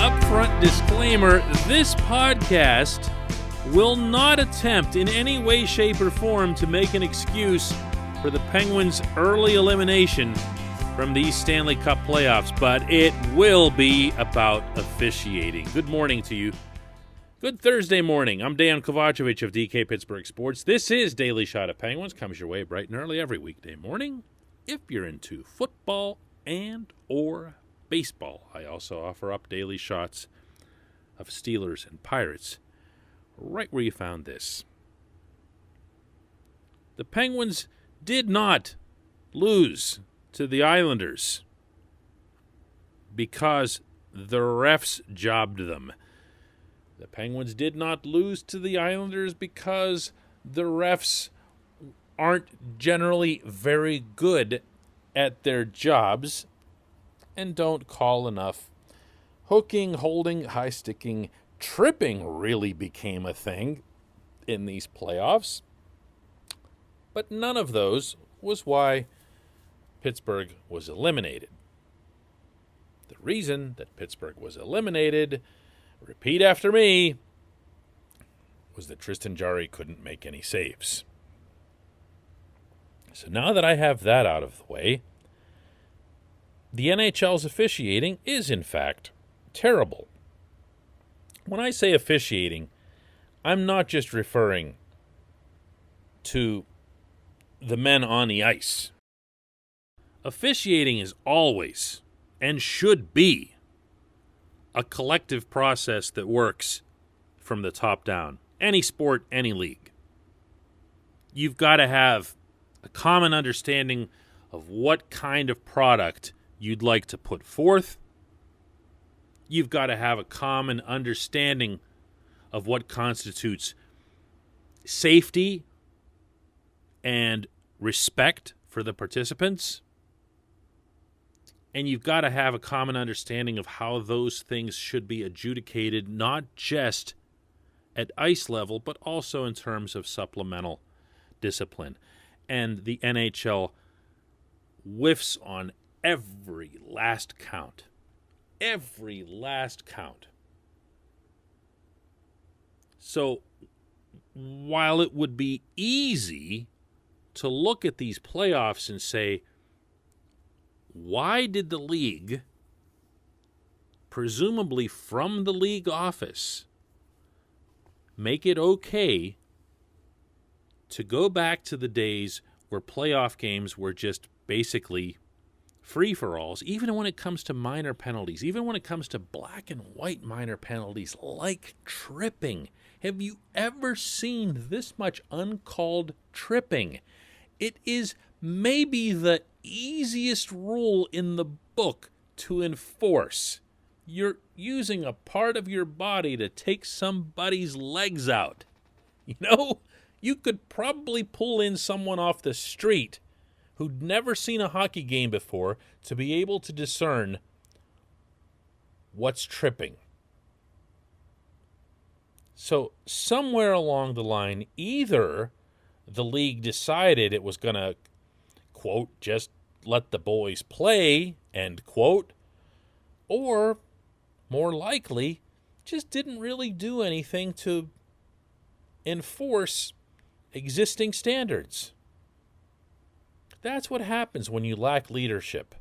upfront disclaimer, this podcast will not attempt in any way, shape, or form to make an excuse for the Penguins' early elimination from these Stanley Cup playoffs, but it will be about officiating. Good morning to you. Good Thursday morning. I'm Dan Kovacevic of DK Pittsburgh Sports. This is Daily Shot of Penguins. Comes your way bright and early every weekday morning if you're into football and or baseball. I also offer up daily shots of Steelers and Pirates right where you found this. The Penguins did not lose to the Islanders because the refs jobbed them. The Penguins did not lose to the Islanders because the refs aren't generally very good at their jobs and don't call enough. Hooking, holding, high-sticking, tripping really became a thing in these playoffs. But none of those was why Pittsburgh was eliminated. The reason that Pittsburgh was eliminated, repeat after me, was that Tristan Jarry couldn't make any saves. So now that I have that out of the way, the NHL's officiating is, in fact, terrible. When I say officiating, I'm not just referring to the men on the ice. Officiating is always, and should be, a collective process that works from the top down. Any sport, any league. You've got to have a common understanding of what kind of product you'd like to put forth. You've got to have a common understanding of what constitutes safety and respect for the participants. And you've got to have a common understanding of how those things should be adjudicated, not just at ice level, but also in terms of supplemental discipline. And the NHL whiffs on every last count. Every last count. So, while it would be easy to look at these playoffs and say, why did the league, presumably from the league office, make it okay to go back to the days where playoff games were just basically free-for-alls, even when it comes to minor penalties, even when it comes to black and white minor penalties like tripping? Have you ever seen this much uncalled tripping? It is maybe the easiest rule in the book to enforce. You're using a part of your body to take somebody's legs out. You know, you could probably pull in someone off the street who'd never seen a hockey game before to be able to discern what's tripping. So somewhere along the line, either the league decided it was going to, quote, just let the boys play, end quote, or more likely, just didn't really do anything to enforce existing standards. That's what happens when you lack leadership.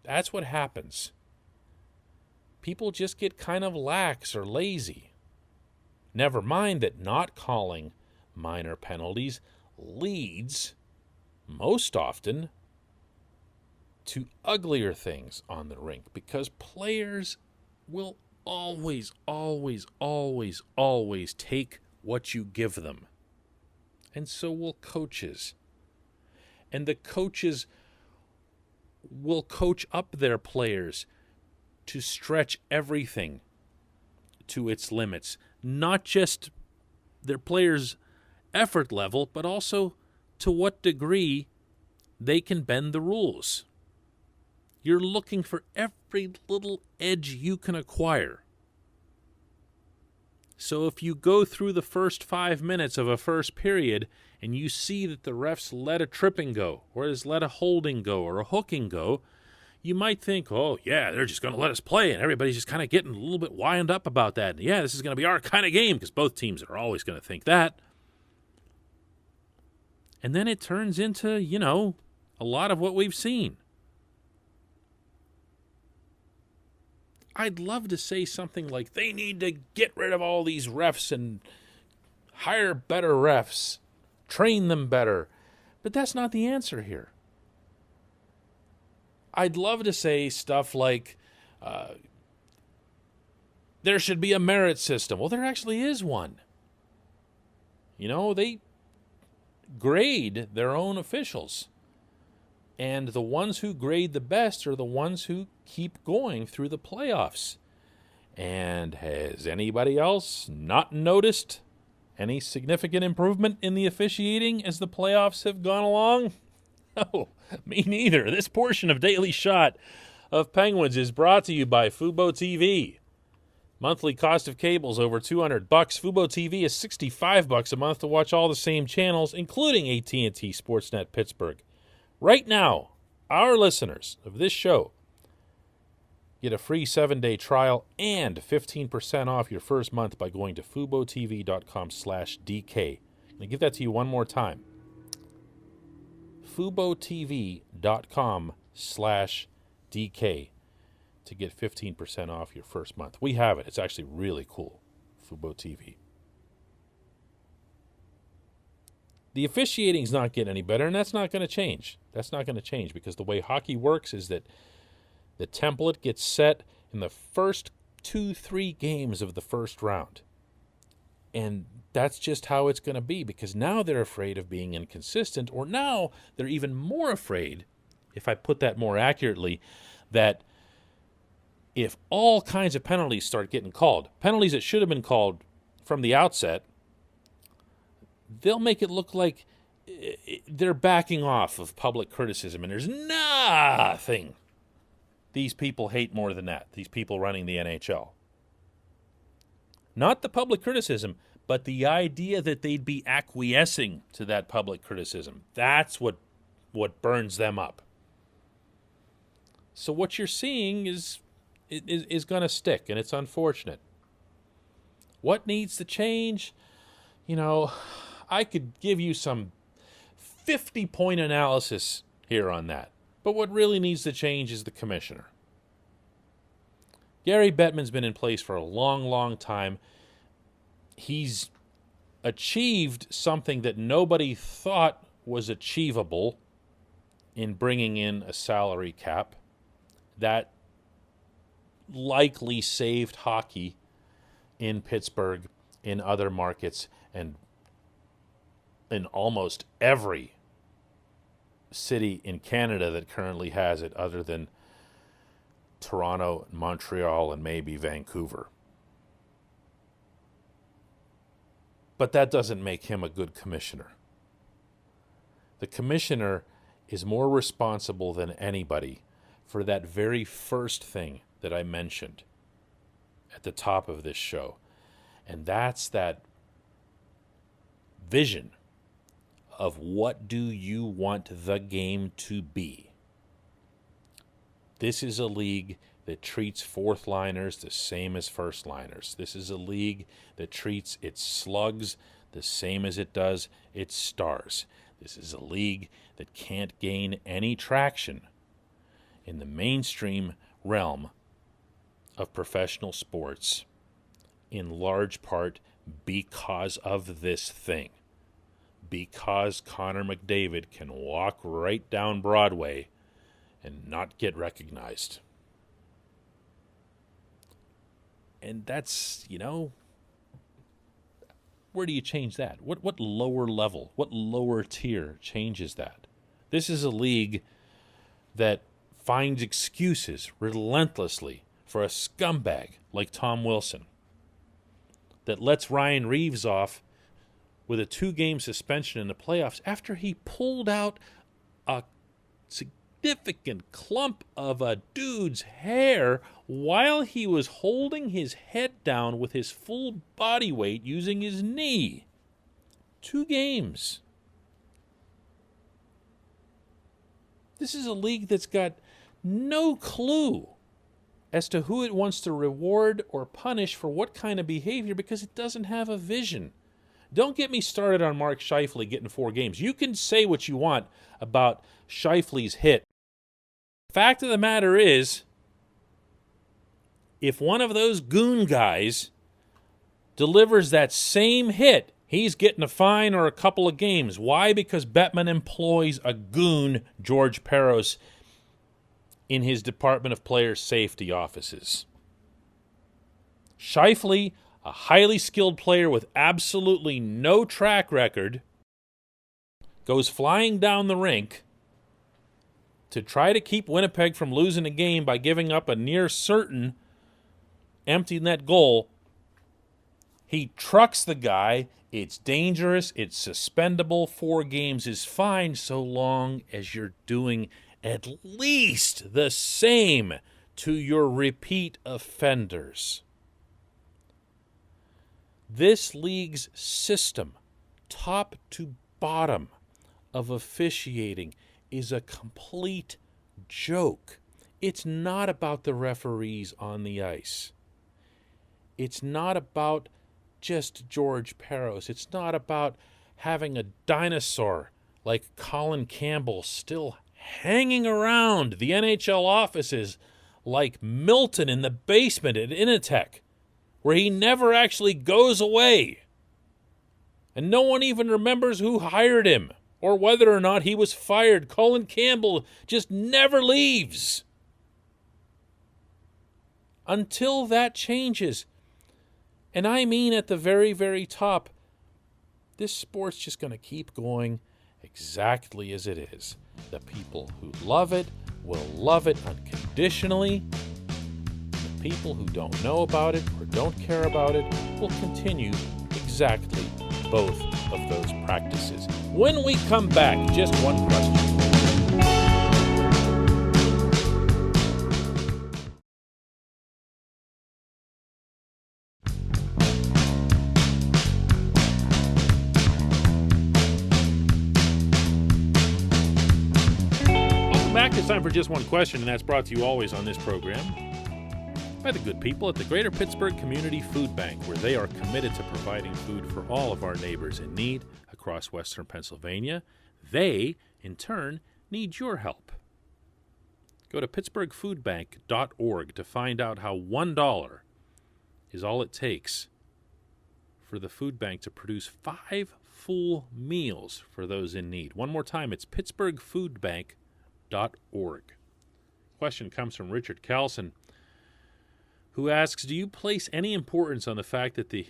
That's what happens. People just get kind of lax or lazy. Never mind that not calling minor penalties leads, most often, to uglier things on the rink, because players will always take what you give them. And so will coaches. And the coaches will coach up their players to stretch everything to its limits. Not just their players' effort level, but also to what degree they can bend the rules. You're looking for every little edge you can acquire. So if you go through the first 5 minutes of a first period and you see that the refs let a tripping go, or has let a holding go, or a hooking go, you might think, oh, yeah, they're just going to let us play, and everybody's just kind of getting a little bit wind up about that. And yeah, this is going to be our kind of game, because both teams are always going to think that. And then it turns into, a lot of what we've seen. I'd love to say something like, they need to get rid of all these refs and hire better refs, train them better. But that's not the answer here. I'd love to say stuff like, there should be a merit system. Well, there actually is one. They grade their own officials. And the ones who grade the best are the ones who keep going through the playoffs. And has anybody else not noticed any significant improvement in the officiating as the playoffs have gone along? No, me neither. This portion of Daily Shot of Penguins is brought to you by Fubo TV. Monthly cost of cable is over $200. Fubo TV is $65 a month to watch all the same channels, including AT&T Sportsnet Pittsburgh. Right now, our listeners of this show get a free 7-day trial and 15% off your first month by going to FuboTV.com/DK. I'm going to give that to you one more time. FuboTV.com/DK to get 15% off your first month. We have it. It's actually really cool. Fubo TV. The officiating's not getting any better, and that's not going to change. That's not going to change because the way hockey works is that the template gets set in the first 2-3 games of the first round. And that's just how it's going to be because now they're afraid of being inconsistent, or now they're even more afraid, if I put that more accurately, that if all kinds of penalties start getting called, penalties that should have been called from the outset, they'll make it look like they're backing off of public criticism, and there's nothing these people hate more than that, these people running the NHL. Not the public criticism, but the idea that they'd be acquiescing to that public criticism. That's what burns them up. So what you're seeing is going to stick, and it's unfortunate. What needs to change? I could give you some 50-point analysis here on that. But what really needs to change is the commissioner. Gary Bettman's been in place for a long, long time. He's achieved something that nobody thought was achievable in bringing in a salary cap. That likely saved hockey in Pittsburgh, in other markets, and in almost every city in Canada that currently has it, other than Toronto, Montreal, and maybe Vancouver. But that doesn't make him a good commissioner. The commissioner is more responsible than anybody for that very first thing that I mentioned at the top of this show. And that's that vision of what do you want the game to be. This is a league that treats fourth liners the same as first liners. This is a league that treats its slugs the same as it does its stars. This is a league that can't gain any traction in the mainstream realm of professional sports, in large part because of this thing. Because Connor McDavid can walk right down Broadway and not get recognized. And that's, where do you change that? What lower level, what lower tier changes that? This is a league that finds excuses relentlessly for a scumbag like Tom Wilson, that lets Ryan Reeves off with a 2-game suspension in the playoffs after he pulled out a significant clump of a dude's hair while he was holding his head down with his full body weight using his knee. 2 games. This is a league that's got no clue as to who it wants to reward or punish for what kind of behavior because it doesn't have a vision. Don't get me started on Mark Scheifele getting 4 games. You can say what you want about Scheifele's hit. Fact of the matter is, if one of those goon guys delivers that same hit, he's getting a fine or a couple of games. Why? Because Bettman employs a goon, George Peros, in his Department of Player Safety offices. Scheifele, a highly skilled player with absolutely no track record, goes flying down the rink to try to keep Winnipeg from losing a game by giving up a near certain empty net goal. He trucks the guy. It's dangerous. It's suspendable. 4 games is fine so long as you're doing at least the same to your repeat offenders. This league's system, top to bottom, of officiating is a complete joke. It's not about the referees on the ice. It's not about just George Peros. It's not about having a dinosaur like Colin Campbell still hanging around the NHL offices like Milton in the basement at Initech, where he never actually goes away. And no one even remembers who hired him or whether or not he was fired. Colin Campbell just never leaves. Until that changes, and I mean at the very, very top, this sport's just going to keep going exactly as it is. The people who love it will love it unconditionally. The people who don't know about it or don't care about it will continue exactly both of those practices. When we come back, just one question. It's time for just one question, and that's brought to you always on this program by the good people at the Greater Pittsburgh Community Food Bank, where they are committed to providing food for all of our neighbors in need across western Pennsylvania. They, in turn, need your help. Go to pittsburghfoodbank.org to find out how $1 is all it takes for the food bank to produce 5 full meals for those in need. One more time, it's pittsburghfoodbank.org. Question comes from Richard Carlson, who asks, do you place any importance on the fact that the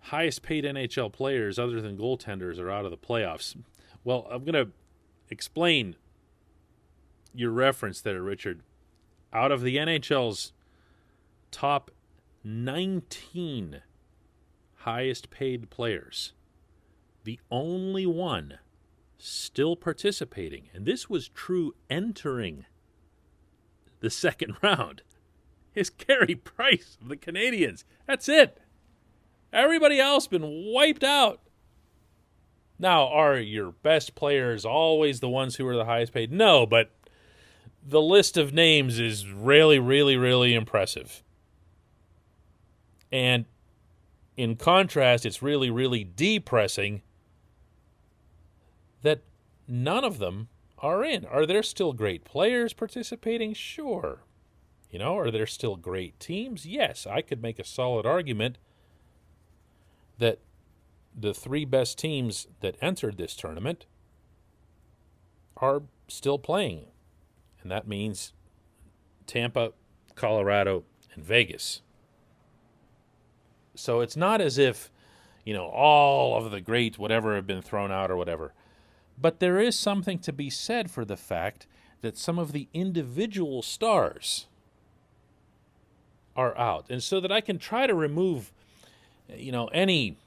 highest paid NHL players other than goaltenders are out of the playoffs? Well, I'm going to explain your reference there, Richard. Out of the NHL's top 19 highest paid players, the only one still participating, and this was true entering the second round, is Carey Price of the Canadiens. That's it. Everybody else been wiped out. Now, are your best players always the ones who are the highest paid? No, but the list of names is really, really, really impressive. And in contrast, it's really, really depressing that none of them are in. Are there still great players participating? Sure. Are there still great teams? Yes, I could make a solid argument that the 3 best teams that entered this tournament are still playing. And that means Tampa, Colorado, and Vegas. So it's not as if, all of the great whatever have been thrown out or whatever. But there is something to be said for the fact that some of the individual stars are out. And so that I can try to remove, any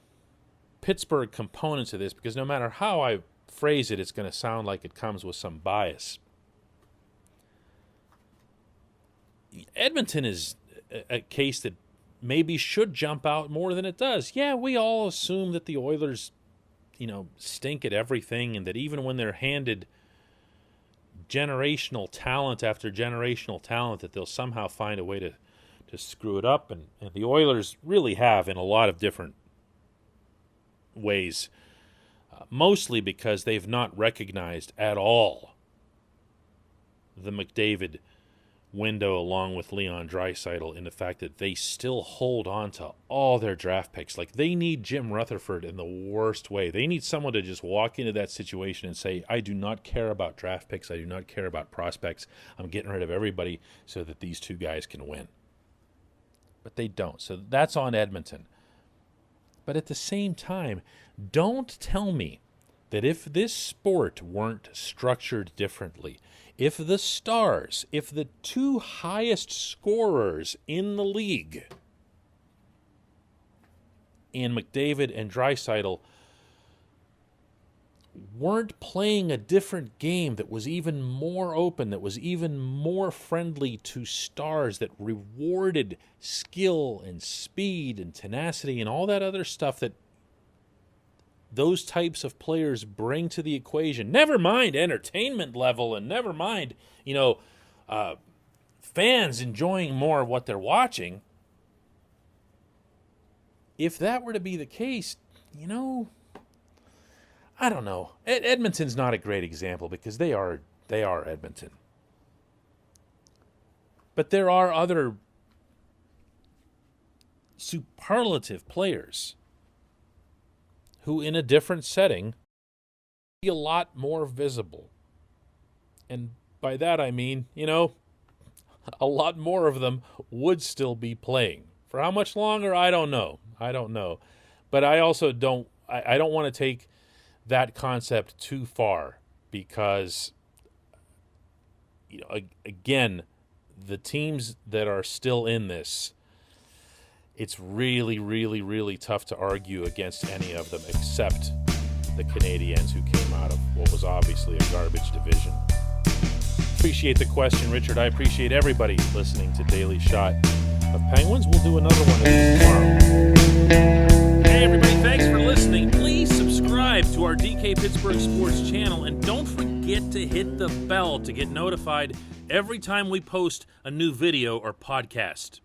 Pittsburgh components of this, because no matter how I phrase it, it's going to sound like it comes with some bias. Edmonton is a case that maybe should jump out more than it does. Yeah, we all assume that the Oilers stink at everything, and that even when they're handed generational talent after generational talent that they'll somehow find a way to screw it up. And the Oilers really have in a lot of different ways, mostly because they've not recognized at all the McDavid window along with Leon Draisaitl in the fact that they still hold on to all their draft picks. Like, they need Jim Rutherford in the worst way. They need someone to just walk into that situation and say, I do not care about draft picks. I do not care about prospects. I'm getting rid of everybody so that these two guys can win. But they don't. So that's on Edmonton. But at the same time, don't tell me that if this sport weren't structured differently, if the Stars, if the two highest scorers in the league, in McDavid and Draisaitl, weren't playing a different game that was even more open, that was even more friendly to stars, that rewarded skill and speed and tenacity and all that other stuff that those types of players bring to the equation. Never mind entertainment level, and never mind, fans enjoying more of what they're watching. If that were to be the case, I don't know. Edmonton's not a great example because they are Edmonton. But there are other superlative players who, in a different setting, be a lot more visible. And by that I mean, a lot more of them would still be playing. For how much longer, I don't know. But I also don't want to take that concept too far because, again, the teams that are still in this, it's really, really, really tough to argue against any of them except the Canadiens, who came out of what was obviously a garbage division. Appreciate the question, Richard. I appreciate everybody listening to Daily Shot of Penguins. We'll do another one of these tomorrow. Hey, everybody, thanks for listening. Please subscribe to our DK Pittsburgh Sports channel, and don't forget to hit the bell to get notified every time we post a new video or podcast.